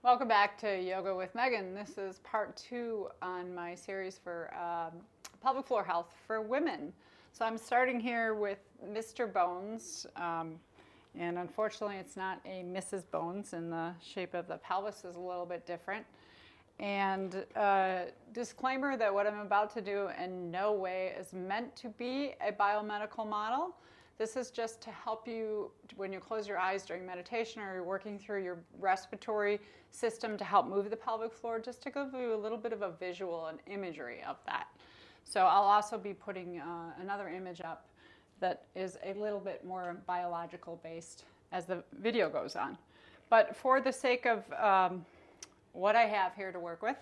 Welcome back to Yoga with Megan. This is part 2 on my series for pelvic floor health for women. So I'm starting here with Mr. Bones, and unfortunately it's not a Mrs. Bones, and the shape of the pelvis is a little bit different. And disclaimer that what I'm about to do in no way is meant to be a biomedical model. This is just to help you when you close your eyes during meditation or you're working through your respiratory system to help move the pelvic floor, just to give you a little bit of a visual and imagery of that. So I'll also be putting another image up that is a little bit more biological based as the video goes on. But for the sake of what I have here to work with,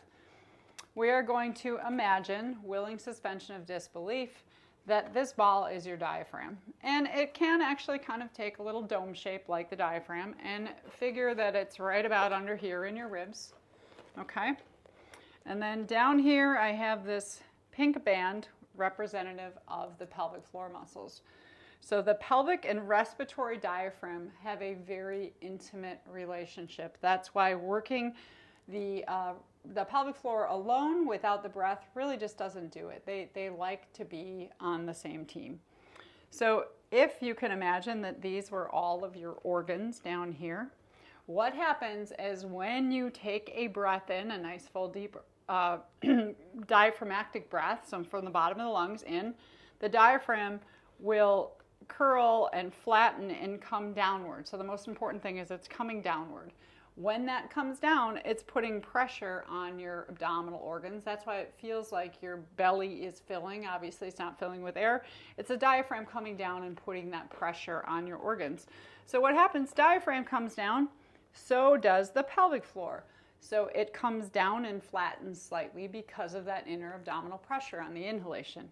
we are going to imagine, willing suspension of disbelief, that this ball is your diaphragm. And it can actually kind of take a little dome shape like the diaphragm and figure that it's right about under here in your ribs. Okay? And then down here I have this pink band representative of the pelvic floor muscles. So the pelvic and respiratory diaphragm have a very intimate relationship. That's why working the pelvic floor alone without the breath really just doesn't do it. They like to be on the same team. So if you can imagine that these were all of your organs down here, what happens is when you take a breath in, a nice full deep diaphragmatic breath, so from the bottom of the lungs in, the diaphragm will curl and flatten and come downward. So the most important thing is it's coming downward. When that comes down, it's putting pressure on your abdominal organs. That's why it feels like your belly is filling. Obviously, it's not filling with air. It's a diaphragm coming down and putting that pressure on your organs. So what happens, diaphragm comes down, so does the pelvic floor. So it comes down and flattens slightly because of that inner abdominal pressure on the inhalation.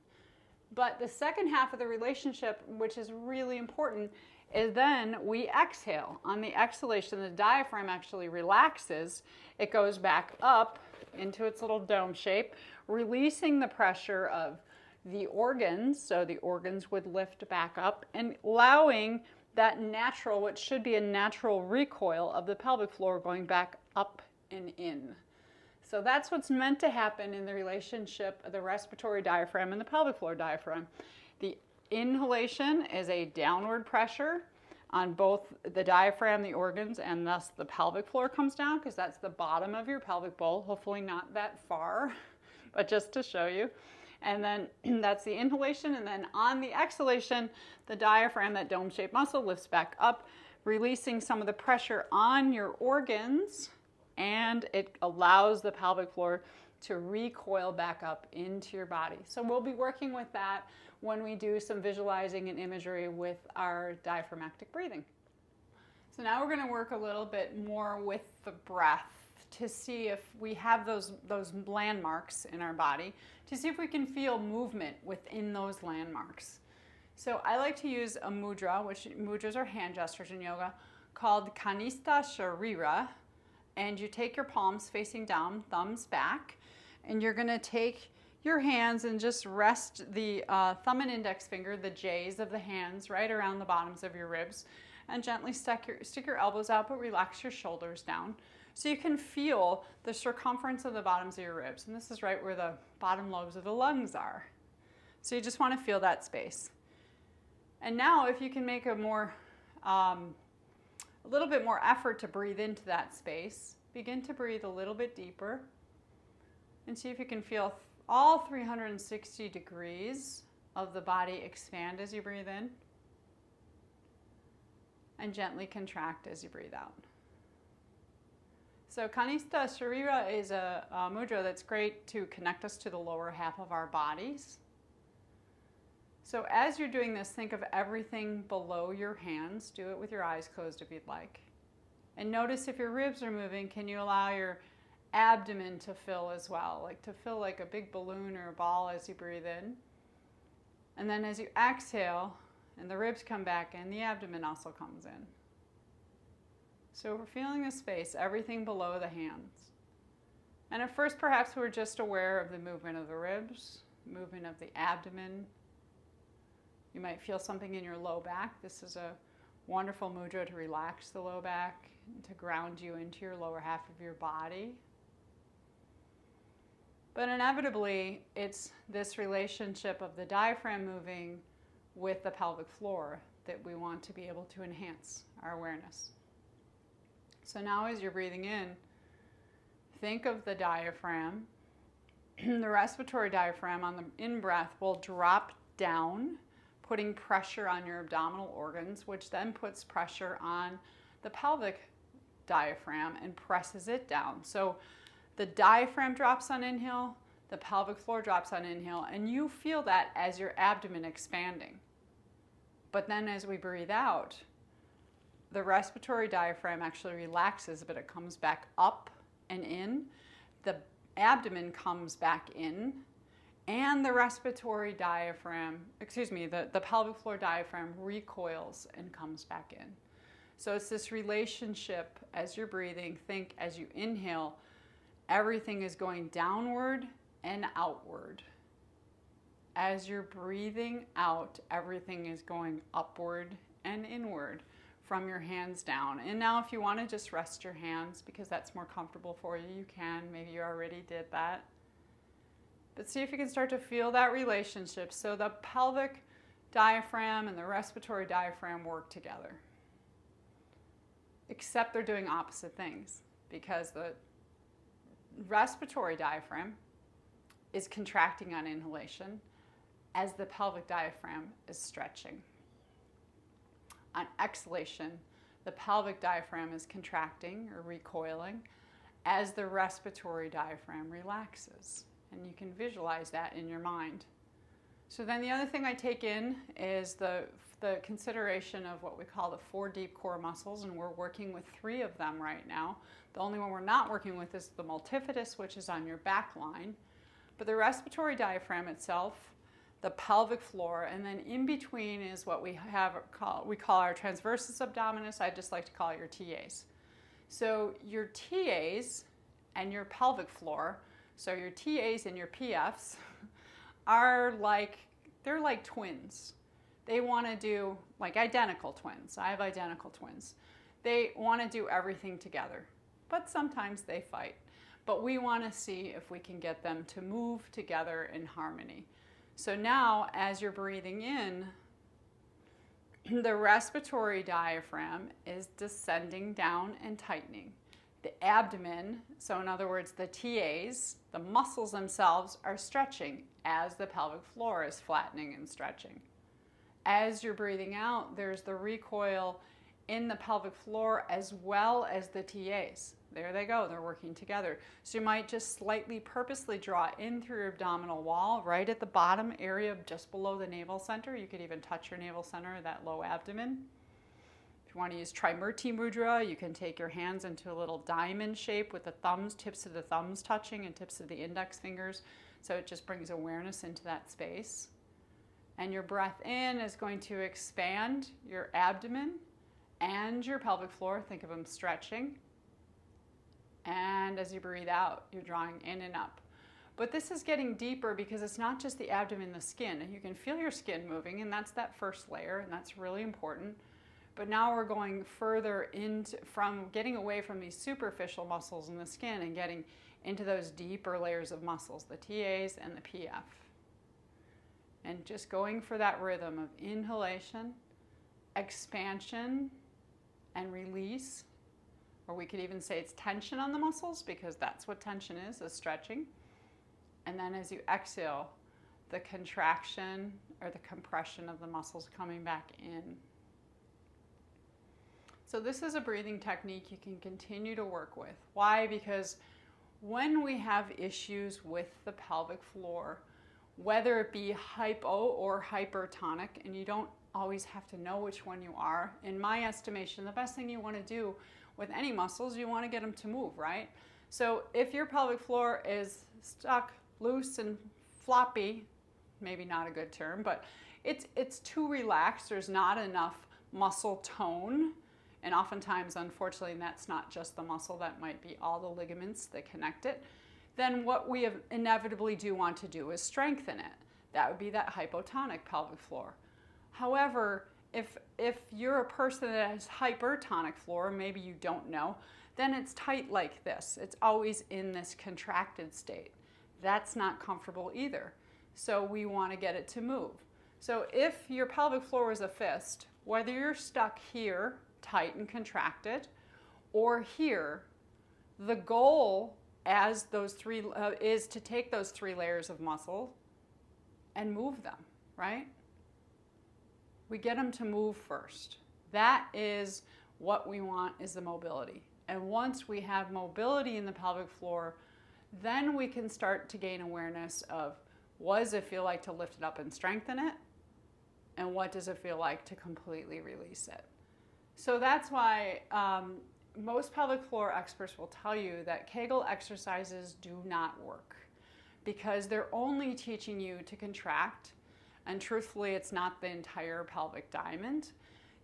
But the second half of the relationship, which is really important, is then we exhale. On the exhalation, the diaphragm actually relaxes. It goes back up into its little dome shape, releasing the pressure of the organs. So the organs would lift back up and allowing that natural, what should be a natural recoil of the pelvic floor going back up and in. So that's what's meant to happen in the relationship of the respiratory diaphragm and the pelvic floor diaphragm. The inhalation is a downward pressure on both the diaphragm, the organs, and thus the pelvic floor comes down because that's the bottom of your pelvic bowl, hopefully not that far, but just to show you. And then that's the inhalation, and then on the exhalation, the diaphragm, that dome-shaped muscle, lifts back up, releasing some of the pressure on your organs, and it allows the pelvic floor to recoil back up into your body. So we'll be working with that when we do some visualizing and imagery with our diaphragmatic breathing. So now we're going to work a little bit more with the breath to see if we have those landmarks in our body, to see if we can feel movement within those landmarks. So I like to use a mudra, which mudras are hand gestures in yoga, called Kanistha Sharira. And you take your palms facing down, thumbs back, and you're going to take your hands and just rest the thumb and index finger, the J's of the hands, right around the bottoms of your ribs, and gently stick your elbows out, but relax your shoulders down. So you can feel the circumference of the bottoms of your ribs. And this is right where the bottom lobes of the lungs are. So you just want to feel that space. And now if you can make a little bit more effort to breathe into that space, begin to breathe a little bit deeper and see if you can feel all 360 degrees of the body expand as you breathe in and gently contract as you breathe out. So Kanistha Sharira is a mudra that's great to connect us to the lower half of our bodies. So as you're doing this, think of everything below your hands. Do it with your eyes closed if you'd like. And notice if your ribs are moving, can you allow your abdomen to fill as well, like to fill like a big balloon or a ball as you breathe in. And then as you exhale and the ribs come back in, the abdomen also comes in. So we're feeling the space, everything below the hands. And at first perhaps we're just aware of the movement of the ribs, movement of the abdomen. You might feel something in your low back. This is a Wonderful mudra to relax the low back, to ground you into your lower half of your body. But inevitably, it's this relationship of the diaphragm moving with the pelvic floor that we want to be able to enhance our awareness. So now as you're breathing in, think of the diaphragm. The respiratory diaphragm on the in-breath will drop down, putting pressure on your abdominal organs, which then puts pressure on the pelvic diaphragm and presses it down. So the diaphragm drops on inhale, the pelvic floor drops on inhale, and you feel that as your abdomen expanding. But then as we breathe out, the respiratory diaphragm actually relaxes, but it comes back up and in. The abdomen comes back in, and the respiratory diaphragm, the pelvic floor diaphragm recoils and comes back in. So it's this relationship as you're breathing. Think as you inhale, everything is going downward and outward. As you're breathing out, everything is going upward and inward from your hands down. And now if you want to just rest your hands because that's more comfortable for you, you can. Maybe you already did that. But see if you can start to feel that relationship. So the pelvic diaphragm and the respiratory diaphragm work together. Except they're doing opposite things, because the respiratory diaphragm is contracting on inhalation as the pelvic diaphragm is stretching. On exhalation, the pelvic diaphragm is contracting or recoiling as the respiratory diaphragm relaxes. And you can visualize that in your mind. So then the other thing I take in is the consideration of what we call the 4 deep core muscles, and we're working with 3 of them right now. The only one we're not working with is the multifidus, which is on your back line. But the respiratory diaphragm itself, the pelvic floor, and then in between is what we call our transversus abdominis. I just like to call it your TAs. So your TAs and your pelvic floor, so your TAs and your PFs are they're like twins. They want to do like identical twins. I have identical twins. They want to do everything together, but sometimes they fight. But we want to see if we can get them to move together in harmony. So now, as you're breathing in, the respiratory diaphragm is descending down and tightening. The abdomen, so in other words, the TAs, the muscles themselves are stretching as the pelvic floor is flattening and stretching. As you're breathing out, there's the recoil in the pelvic floor as well as the TAs. There they go, they're working together. So you might just slightly purposely draw in through your abdominal wall, right at the bottom area just below the navel center. You could even touch your navel center, that low abdomen. If you want to use Trimurti mudra, you can take your hands into a little diamond shape with the thumbs, tips of the thumbs touching and tips of the index fingers. So it just brings awareness into that space. And your breath in is going to expand your abdomen and your pelvic floor. Think of them stretching. And as you breathe out, you're drawing in and up. But this is getting deeper because it's not just the abdomen, the skin. You can feel your skin moving, and that's that first layer, and that's really important. But now we're going further from getting away from these superficial muscles in the skin and getting into those deeper layers of muscles, the TAs and the PF. And just going for that rhythm of inhalation, expansion, and release. Or we could even say it's tension on the muscles, because that's what tension is stretching. And then as you exhale, the contraction or the compression of the muscles coming back in. So this is a breathing technique you can continue to work with. Why? Because when we have issues with the pelvic floor, whether it be hypo or hypertonic, and you don't always have to know which one you are, in my estimation, the best thing you want to do with any muscles, you want to get them to move, right? So if your pelvic floor is stuck, loose, and floppy, maybe not a good term, but it's too relaxed, there's not enough muscle tone, and oftentimes, unfortunately, that's not just the muscle, that might be all the ligaments that connect it, then what we inevitably do want to do is strengthen it. That would be that hypotonic pelvic floor. However, If you're a person that has hypertonic floor, maybe you don't know, then it's tight like this. It's always in this contracted state. That's not comfortable either. So we want to get it to move. So if your pelvic floor is a fist, whether you're stuck here, tight and contracted, or here, the goal as those three is to take those 3 layers of muscle and move them, right? We get them to move first. That is what we want, is the mobility. And once we have mobility in the pelvic floor, then we can start to gain awareness of what does it feel like to lift it up and strengthen it, and what does it feel like to completely release it. So that's why most pelvic floor experts will tell you that Kegel exercises do not work, because they're only teaching you to contract, and truthfully, it's not the entire pelvic diamond.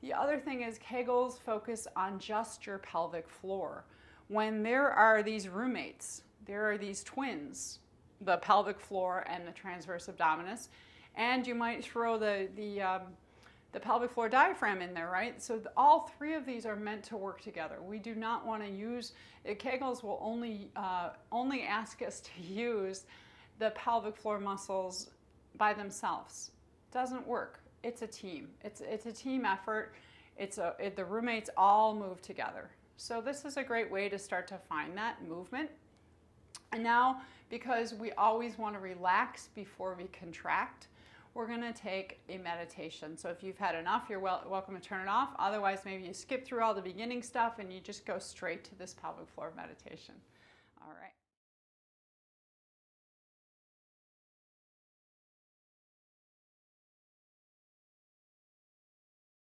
The other thing is Kegels focus on just your pelvic floor. When there are these roommates, there are these twins, the pelvic floor and the transversus abdominis, and you might throw the pelvic floor diaphragm in there, right? So all 3 of these are meant to work together. We do not want to use, Kegels will only ask us to use the pelvic floor muscles by themselves. Doesn't work. It's a team. It's a team effort. The roommates all move together. So this is a great way to start to find that movement. And now, because we always want to relax before we contract, we're going to take a meditation. So if you've had enough, you're welcome to turn it off. Otherwise, maybe you skip through all the beginning stuff and you just go straight to this pelvic floor meditation. All right.